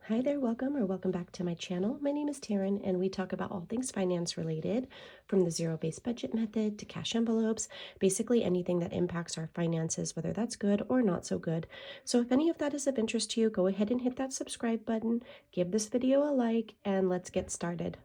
Hi there, welcome back to my channel. My name is Taryn and we talk about all things finance related, from the zero-based budget method to cash envelopes, basically anything that impacts our finances, whether that's good or not so good. So if any of that is of interest to you, go ahead and hit that subscribe button, give this video a like, and let's get started.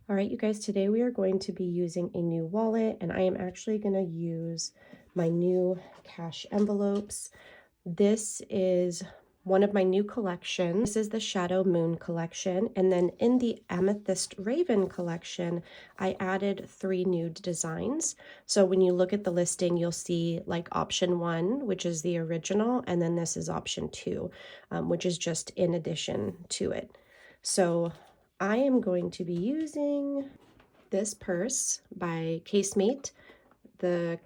All right, you guys, today we are going to be using a new wallet, and I am actually going to use my new cash envelopes. This is one of my new collections. This is the Shadow Moon collection, and then in the Amethyst Raven collection, I added 3 new designs. So when you look at the listing, you'll see like option 1, which is the original, and then this is option 2, which is just in addition to it. So I am going to be using this purse by Casemate. The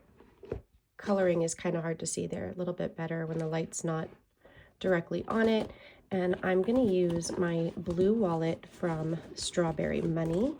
coloring is kind of hard to see there, a little bit better when the light's not directly on it. And I'm going to use my blue wallet from Strawberry Money.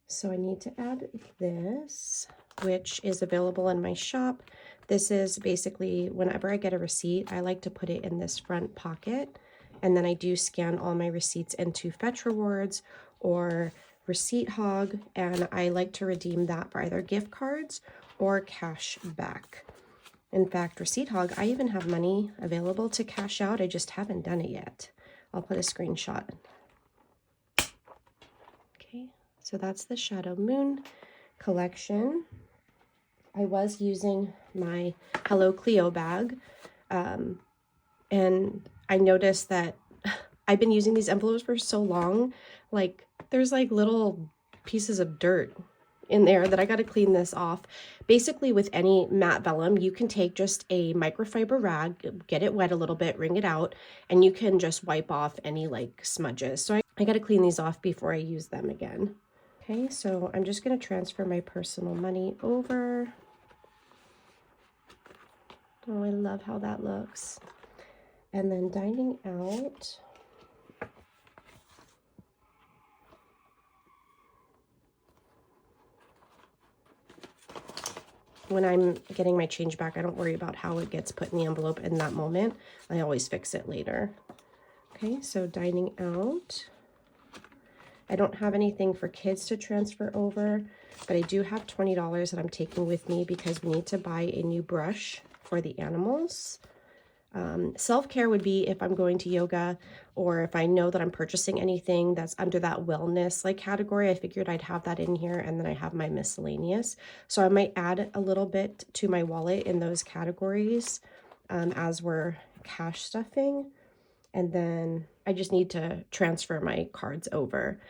So I need to add this, which is available in my shop. This is basically, whenever I get a receipt, I like to put it in this front pocket. And then I do scan all my receipts into Fetch Rewards or Receipt Hog, and I like to redeem that for either gift cards or cash back. In fact, Receipt Hog, I even have money available to cash out. I just haven't done it yet. I'll put a screenshot. Okay, so that's the Shadow Moon collection. I was using my Hello Cleo bag, and I noticed that I've been using these envelopes for so long, like there's like little pieces of dirt in there that I got to clean this off. Basically, with any matte vellum, you can take just a microfiber rag, get it wet a little bit, wring it out, and you can just wipe off any like smudges. So I got to clean these off before I use them again. Okay, so I'm just going to transfer my personal money over. Oh, I love how that looks. And then dining out. When I'm getting my change back, I don't worry about how it gets put in the envelope in that moment. I always fix it later. Okay, so dining out. I don't have anything for kids to transfer over, but I do have $20 that I'm taking with me because we need to buy a new brush for the animals. Self-care would be if I'm going to yoga, or if I know that I'm purchasing anything that's under that wellness like category. I figured I'd have that in here, and then I have my miscellaneous. So I might add a little bit to my wallet in those categories as we're cash stuffing. And then I just need to transfer my cards over.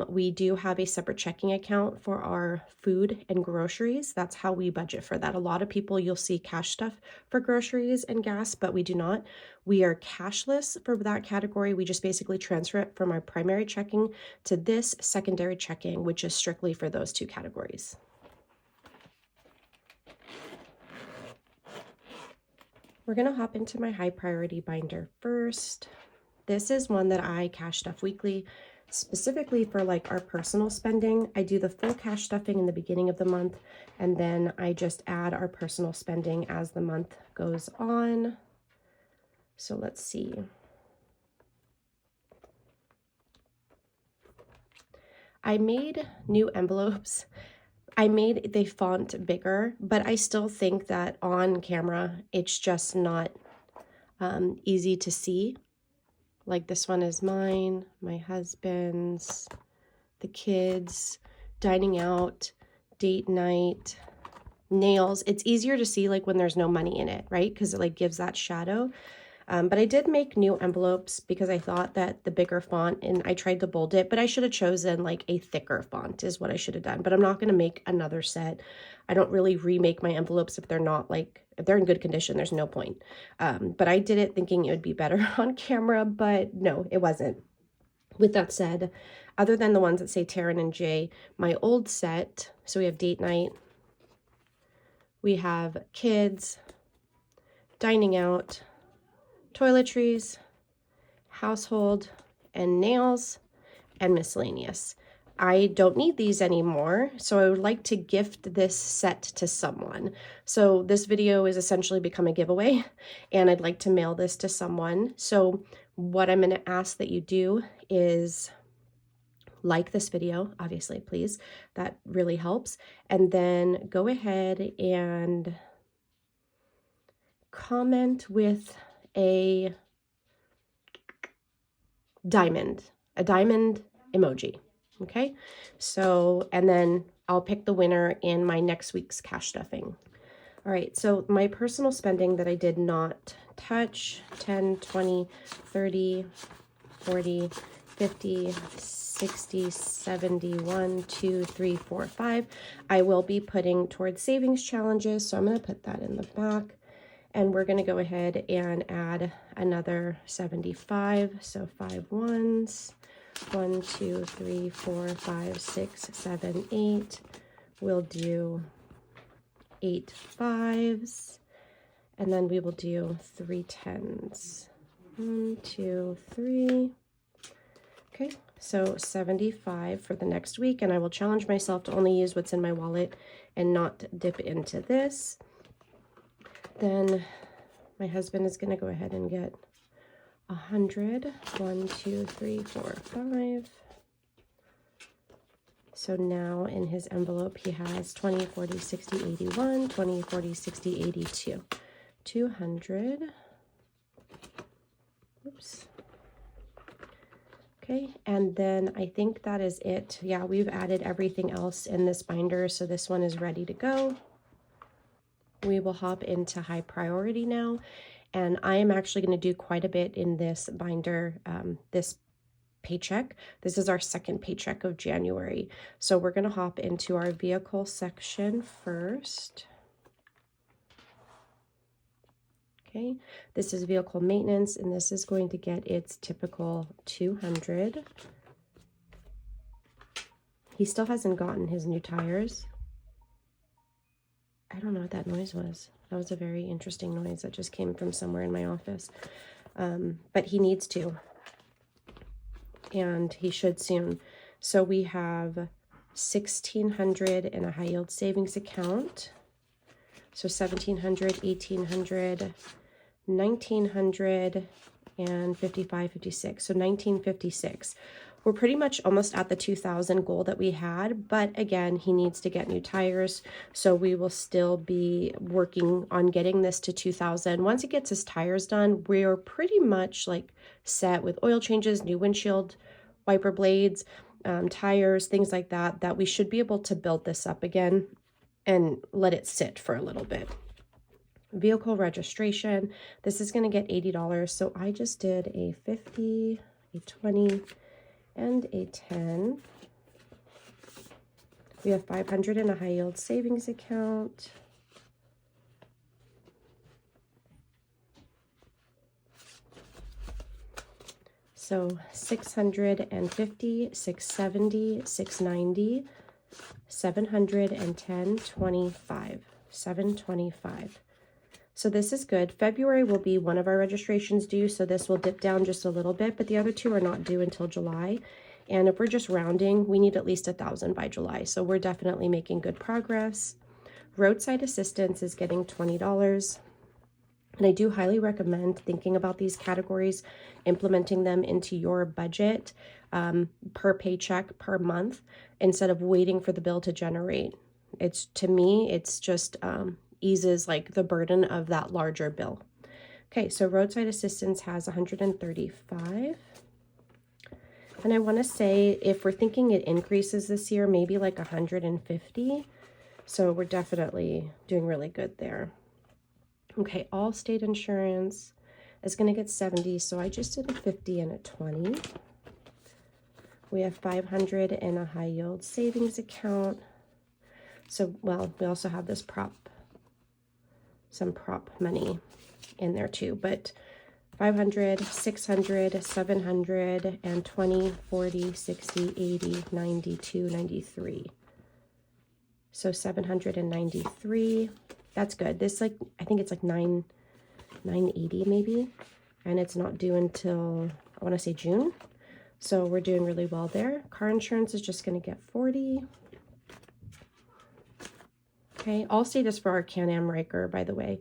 We do have a separate checking account for our food and groceries. That's how we budget for that. A lot of people, you'll see cash stuff for groceries and gas, but we do not. We are cashless for that category. We just basically transfer it from our primary checking to this secondary checking, which is strictly for those 2 categories. We're going to hop into my high priority binder first. This is one that I cash stuff weekly, specifically for like our personal spending. I do the full cash stuffing in the beginning of the month, and then I just add our personal spending as the month goes on. So let's see. I made new envelopes. I made the font bigger, but I still think that on camera, it's just not easy to see. Like this one is mine, my husband's, the kids, dining out, date night, nails. It's easier to see like when there's no money in it, right? Because it like gives that shadow. But I did make new envelopes because I thought that the bigger font, and I tried to bold it, but I should have chosen like a thicker font is what I should have done. But I'm not going to make another set. I don't really remake my envelopes if they're not like, if they're in good condition, there's no point. But I did it thinking it would be better on camera, but no, it wasn't. With that said, other than the ones that say Taryn and Jay, my old set, so we have date night, we have kids, dining out, toiletries, household, and nails, and miscellaneous. I don't need these anymore, so I would like to gift this set to someone. So this video is essentially become a giveaway, and I'd like to mail this to someone. So what I'm going to ask that you do is like this video, obviously, please. That really helps. And then go ahead and comment with a diamond emoji. Okay, so, and then I'll pick the winner in my next week's cash stuffing. All right, so my personal spending that I did not touch, 10, 20, 30, 40, 50, 60, 70, 1, 2, 3, 4, 5. I will be putting towards savings challenges, so I'm going to put that in the back. And we're going to go ahead and add another 75. So 5 ones, 1, 2, 3, 4, 5, 6, 7, 8. We'll do 8 fives. And then we will do 3 tens. 1, 2, 3. Okay, so 75 for the next week. And I will challenge myself to only use what's in my wallet and not dip into this. Then my husband is going to go ahead and get 100. 1, 2, 3, 4, 5. So now in his envelope, he has 20, 40, 60, 81, 20, 40, 60, 82. 200. Oops. Okay, and then I think that is it. Yeah, we've added everything else in this binder, so this one is ready to go. We will hop into high priority now, and I am actually going to do quite a bit in this binder this paycheck. This is our second paycheck of January, so we're going to hop into our vehicle section first. Okay, this is vehicle maintenance, and this is going to get its typical 200. He still hasn't gotten his new tires. I don't know what that noise was. That was a very interesting noise that just came from somewhere in my office. But he needs to. And he should soon. So we have 1,600 in a high yield savings account. So 1,700, 1,800, 1,900, and 55, 56. So 1,956. We're pretty much almost at the 2,000 goal that we had, but again, he needs to get new tires, so we will still be working on getting this to 2,000. Once he gets his tires done, we're pretty much like set with oil changes, new windshield wiper blades, tires, things like that, that we should be able to build this up again and let it sit for a little bit. Vehicle registration, this is going to get $80, so I just did a 50, a 20, and a 10. We have 500 in a high yield savings account. So 650, 670, 690, 710, 25, 725. So this is good. February will be one of our registrations due, so this will dip down just a little bit, but the other two are not due until July. And if we're just rounding, we need at least 1,000 by July, so we're definitely making good progress. Roadside assistance is getting $20. And I do highly recommend thinking about these categories, implementing them into your budget per paycheck per month, instead of waiting for the bill to generate. It's, to me, it's just eases like the burden of that larger bill. Okay, so roadside assistance has 135. And I want to say, if we're thinking it increases this year, maybe like 150. So we're definitely doing really good there. Okay, Allstate insurance is going to get 70, so I just did a 50 and a 20. We have 500 in a high yield savings account. So, well, we also have this some prop money in there too, but 500, 600, 700, and 20, 40, 60, 80, 92, 93. So 793. That's good. This, like, I think it's like 980 maybe. and it's not due until, I want to say June. So we're doing really well there. Car insurance is just going to get 40. Okay, Allstate is for our Can-Am Ryker, by the way.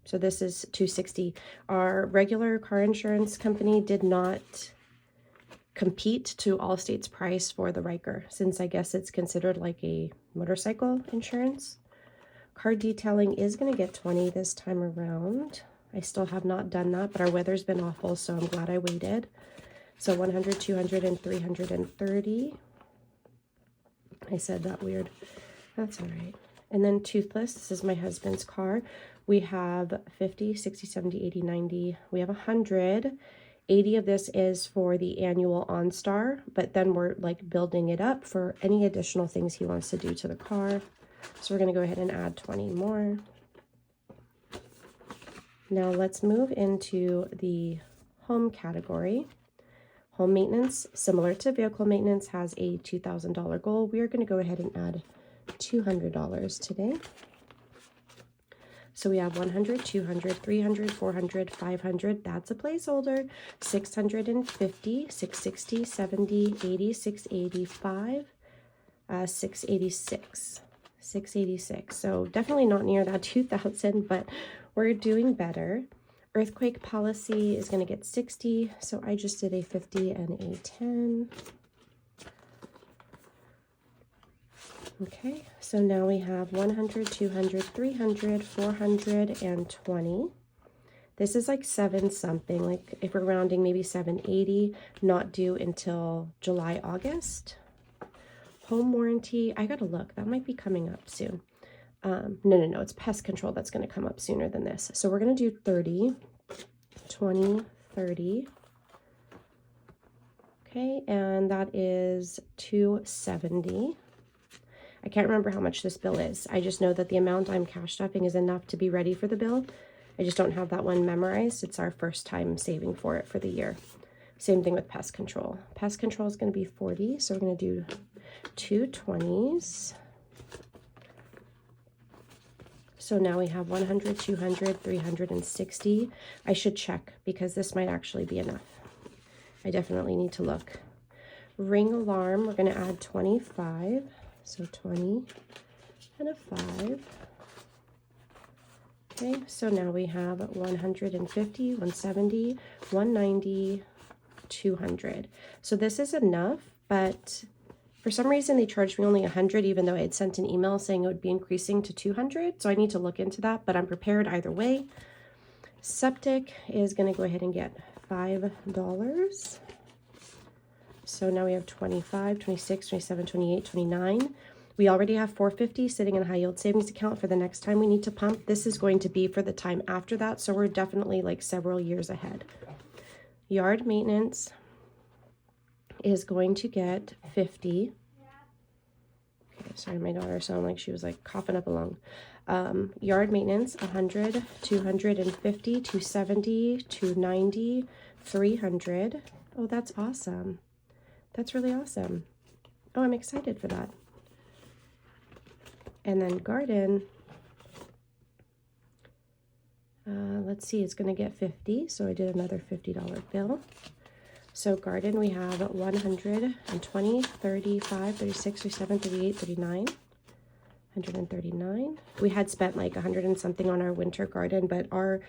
So this is $260. Our regular car insurance company did not compete to Allstate's price for the Ryker, since I guess it's considered like a motorcycle insurance. Car detailing is going to get 20 this time around. I still have not done that, but our weather's been awful, so I'm glad I waited. So 100, 200, and 330. I said that weird. That's all right. And then toothless, this is my husband's car. We have 50, 60, 70, 80, 90. We have 100. 80 of this is for the annual OnStar, but then we're like building it up for any additional things he wants to do to the car. So we're going to go ahead and add 20 more. Now let's move into the home category. Home maintenance, similar to vehicle maintenance, has a $2,000 goal. We are going to go ahead and add $200 today. So we have 100, 200, 300, 400, 500. That's a placeholder. 650, 660, 70, 80, 685, 686. 686. So definitely not near that 2,000, but we're doing better. Earthquake policy is going to get 60. So I just did a 50 and a 10. Okay, so now we have 100, 200, 300, 400, and 20. This is like 7 something, like if we're rounding, maybe 780, not due until July, August. Home warranty, I gotta look, that might be coming up soon. No, it's pest control that's gonna come up sooner than this. So we're gonna do 30, 20, 30. Okay, and that is 270. I can't remember how much this bill is. I just know that the amount I'm cash stuffing is enough to be ready for the bill. I just don't have that one memorized. It's our first time saving for it for the year. Same thing with pest control. Pest control is going to be 40, so we're going to do 2 20s. So now we have 100, 200, 360. I should check because this might actually be enough. I definitely need to look. Ring alarm, we're going to add 25. So 20 and a 5. Okay, so now we have 150, 170, 190, 200. So this is enough, but for some reason they charged me only 100, even though I had sent an email saying it would be increasing to 200. So I need to look into that, but I'm prepared either way. Septic is going to go ahead and get $5. So now we have 25, 26, 27, 28, 29. We already have 450 sitting in a high yield savings account for the next time we need to pump. This is going to be for the time after that. So we're definitely like several years ahead. Yard maintenance is going to get 50. Okay, sorry, my daughter sounded like she was like coughing up a lung. Yard maintenance, 100, 250, 270, 290, 300. Oh, that's awesome. That's really awesome. Oh, I'm excited for that. And then garden, let's see, it's going to get 50. So I did another $50 bill. So garden, we have 120, 35, 36, 37, 38, 39, 139. We had spent like 100 and something on our winter garden, but our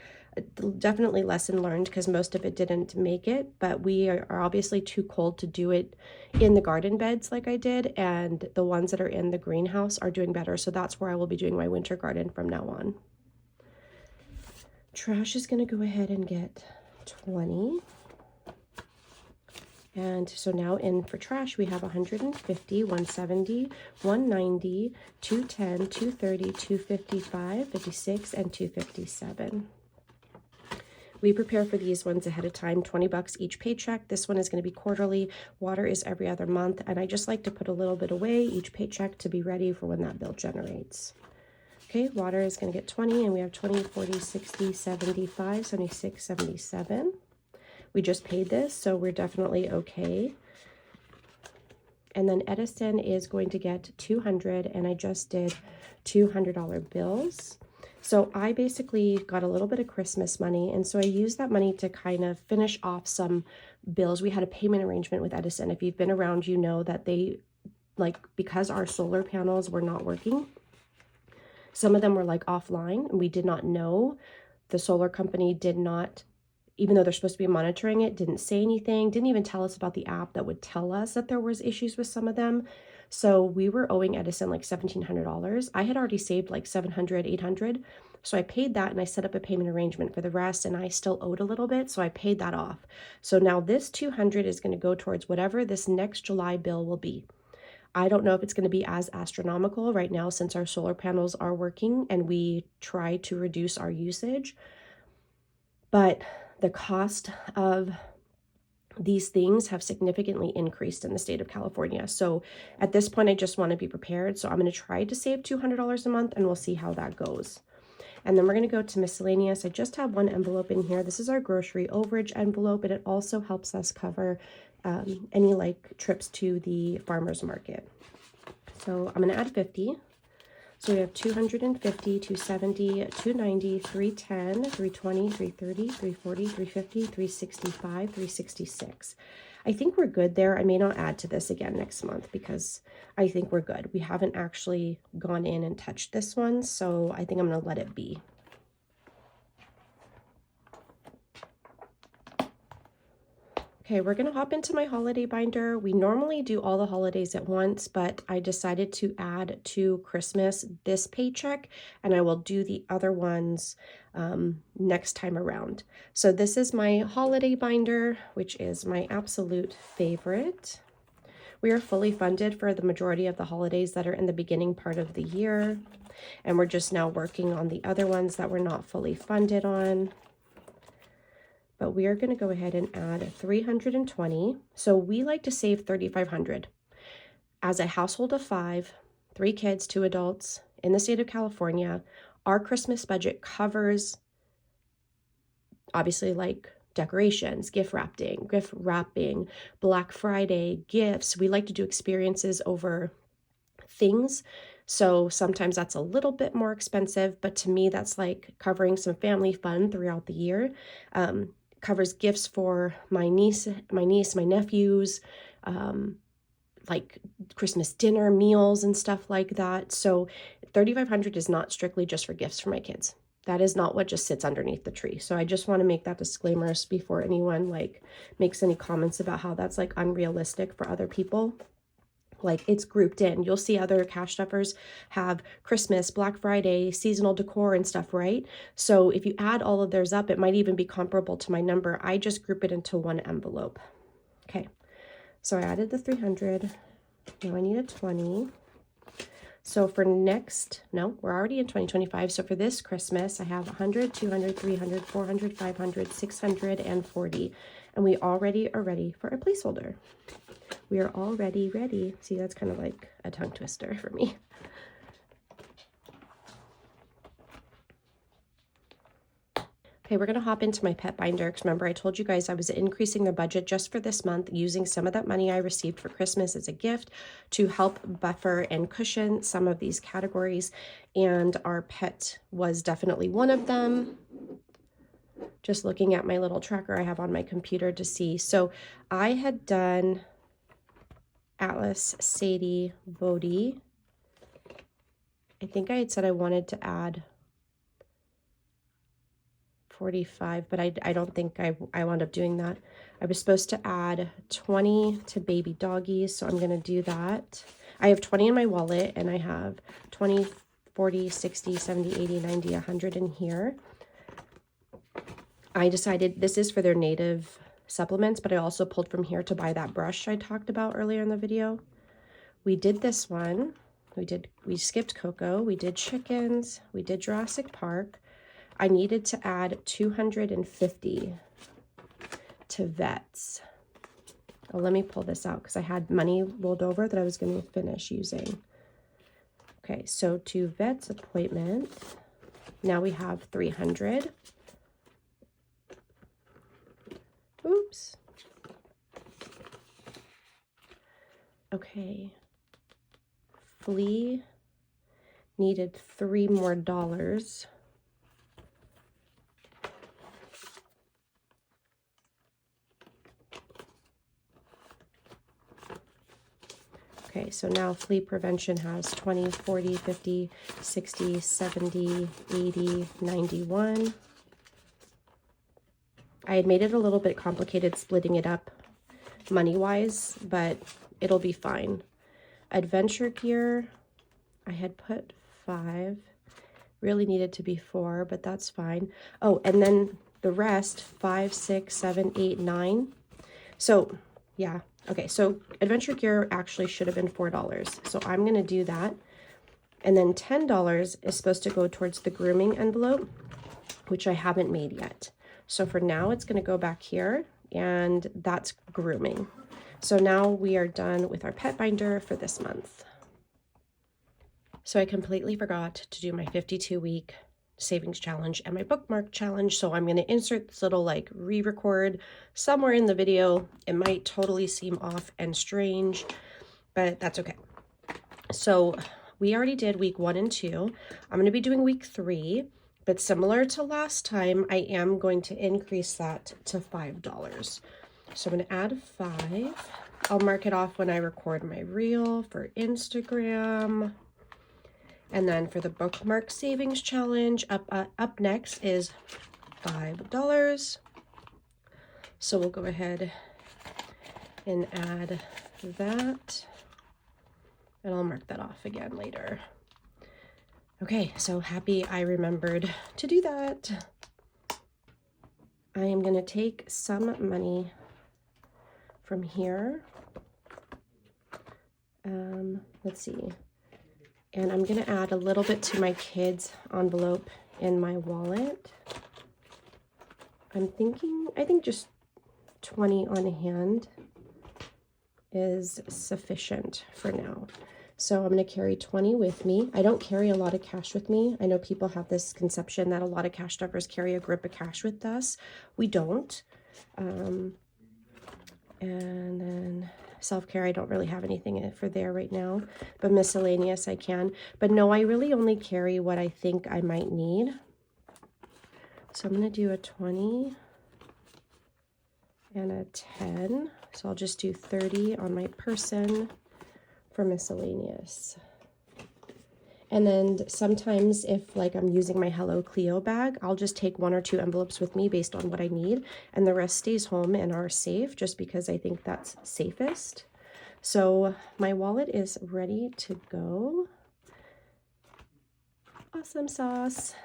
definitely lesson learned because most of it didn't make it, but we are obviously too cold to do it in the garden beds like I did, and the ones that are in the greenhouse are doing better. So that's where I will be doing my winter garden from now on. Trash is going to go ahead and get 20. And so now in for trash, we have 150, 170, 190, 210, 230, 255, 56, and 257. We prepare for these ones ahead of time, 20 bucks each paycheck. This one is going to be quarterly. Water is every other month. And I just like to put a little bit away each paycheck to be ready for when that bill generates. Okay, water is going to get 20, and we have 20, 40, 60, 75, 76, 77. We just paid this, so we're definitely okay. And then Edison is going to get 200, and I just did $200 bills. So I basically got a little bit of Christmas money, and so I used that money to kind of finish off some bills. We had a payment arrangement with Edison. If you've been around, you know that they, like, because our solar panels were not working, some of them were like offline, and we did not know. The solar company did not, even though they're supposed to be monitoring it, didn't say anything, didn't even tell us about the app that would tell us that there was issues with some of them. So we were owing Edison like $1,700. I had already saved like $700, $800. So I paid that and I set up a payment arrangement for the rest, and I still owed a little bit. So I paid that off. So now this $200 is going to go towards whatever this next July bill will be. I don't know if it's going to be as astronomical right now since our solar panels are working and we try to reduce our usage. But the cost of these things have significantly increased in the state of California. So at this point, I just want to be prepared. So I'm going to try to save $200 a month, and we'll see how that goes. And then we're going to go to miscellaneous. I just have one envelope in here. This is our grocery overage envelope, and it also helps us cover any like trips to the farmer's market. So I'm going to add 50. So we have 250, 270, 290, 310, 320, 330, 340, 350, 365, 366. I think we're good there. I may not add to this again next month because I think we're good. We haven't actually gone in and touched this one, so I think I'm going to let it be. Okay, we're gonna hop into my holiday binder. We normally do all the holidays at once, but I decided to add to Christmas this paycheck, and I will do the other ones next time around. So this is my holiday binder, which is my absolute favorite. We are fully funded for the majority of the holidays that are in the beginning part of the year, and we're just now working on the other ones that we're not fully funded on. But we are going to go ahead and add 320. So we like to save 3,500. As a household of 5, 3 kids, 2 adults in the state of California, our Christmas budget covers obviously like decorations, gift wrapping, Black Friday, gifts. We like to do experiences over things. So sometimes that's a little bit more expensive, but to me, that's like covering some family fun throughout the year. Covers gifts for my niece, my nephews, like Christmas dinner, meals and stuff like that. So 3,500 is not strictly just for gifts for my kids. That is not what just sits underneath the tree. So I just want to make that disclaimer before anyone like makes any comments about how that's like unrealistic for other people. Like it's grouped in. You'll see other cash stuffers have Christmas, Black Friday, seasonal decor and stuff, right? So if you add all of theirs up, it might even be comparable to my number. I just group it into one envelope. Okay, so I added the 300. Now I need a 20. So for we're already in 2025. So for this Christmas, I have 100, 200, 300, 400, 500, 640. And we already are ready for a placeholder. We are already ready. See, that's kind of like a tongue twister for me. Okay, we're going to hop into my pet binder because remember I told you guys I was increasing the budget just for this month using some of that money I received for Christmas as a gift to help buffer and cushion some of these categories, and our pet was definitely one of them. Just looking at my little tracker I have on my computer to see. So I had done Atlas, Sadie, Bodhi. I think I had said I wanted to add 45, but I don't think I wound up doing that. I was supposed to add 20 to baby doggies, so I'm going to do that. I have 20 in my wallet, and I have 20, 40, 60, 70, 80, 90, 100 in here. I decided this is for their native supplements, but I also pulled from here to buy that brush I talked about earlier in the video. We did this one. We skipped Coco. We did chickens. We did Jurassic Park. I needed to add 250 to vets. Oh, let me pull this out because I had money rolled over that I was going to finish using. Okay, so to vets appointment, now we have 300. Oops. Okay. Flea needed $3 more. Okay, so now flea prevention has 20, 40, 50, 60, 70, 80, 91. I had made it a little bit complicated splitting it up money-wise, but it'll be fine. Adventure gear, I had put 5. Really needed to be 4, but that's fine. Oh, and then the rest, 5, 6, 7, 8, 9. So, yeah. Okay, so adventure gear actually should have been $4. So I'm going to do that. And then $10 is supposed to go towards the grooming envelope, which I haven't made yet. So for now, it's going to go back here, and that's grooming. So now we are done with our pet binder for this month. So I completely forgot to do my 52-week savings challenge and my bookmark challenge. So I'm going to insert this little like re-record somewhere in the video. It might totally seem off and strange, but that's okay. So we already did week 1 and 2. I'm going to be doing week 3, but similar to last time, I am going to increase that to $5. So I'm going to add 5. I'll mark it off when I record my reel for Instagram. And then for the bookmark savings challenge, up next is $5. So we'll go ahead and add that. And I'll mark that off again later. Okay, so happy I remembered to do that. I am going to take some money from here. Let's see. And I'm going to add a little bit to my kids' envelope in my wallet. I think just 20 on hand is sufficient for now. So I'm going to carry 20 with me. I don't carry a lot of cash with me. I know people have this conception that a lot of cash stuffers carry a grip of cash with us. We don't. And then self-care, I don't really have anything for there right now, but miscellaneous I can. But no, I really only carry what I think I might need. So I'm going to do a 20 and a 10. So I'll just do 30 on my person for miscellaneous. And then sometimes if like I'm using my Hello Cleo bag, I'll just take 1 or 2 envelopes with me based on what I need, and the rest stays home and are safe just because I think that's safest. So my wallet is ready to go. Awesome sauce.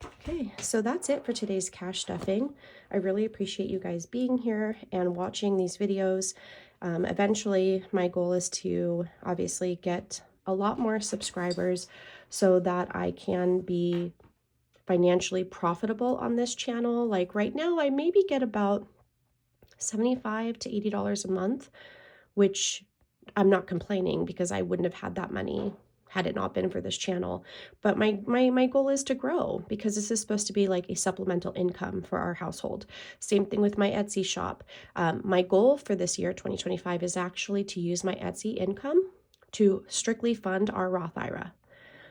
Okay, so that's it for today's cash stuffing. I really appreciate you guys being here and watching these videos. Eventually, my goal is to obviously get a lot more subscribers so that I can be financially profitable on this channel. Like right now, I maybe get about $75 to $80 a month, which I'm not complaining because I wouldn't have had that money had it not been for this channel. But my goal is to grow because this is supposed to be like a supplemental income for our household. Same thing with my Etsy shop. My goal for this year, 2025, is actually to use my Etsy income to strictly fund our Roth IRA.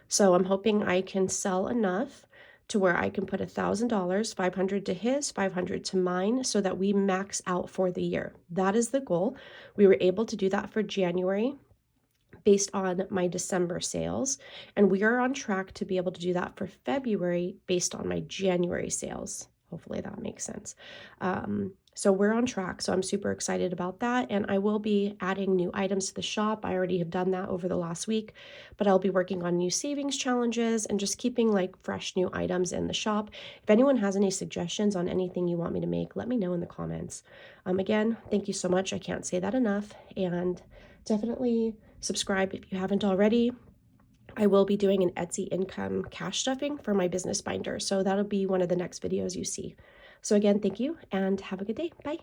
So I'm hoping I can sell enough to where I can put $1,000, $500 to his, $500 to mine, so that we max out for the year. That is the goal. We were able to do that for January based on my December sales, and we are on track to be able to do that for February based on my January sales. Hopefully that makes sense. So we're on track. So I'm super excited about that. And I will be adding new items to the shop. I already have done that over the last week, but I'll be working on new savings challenges and just keeping like fresh new items in the shop. If anyone has any suggestions on anything you want me to make, let me know in the comments. Again, thank you so much. I can't say that enough. And definitely subscribe if you haven't already. I will be doing an Etsy income cash stuffing for my business binder. So that'll be one of the next videos you see. So again, thank you and have a good day. Bye.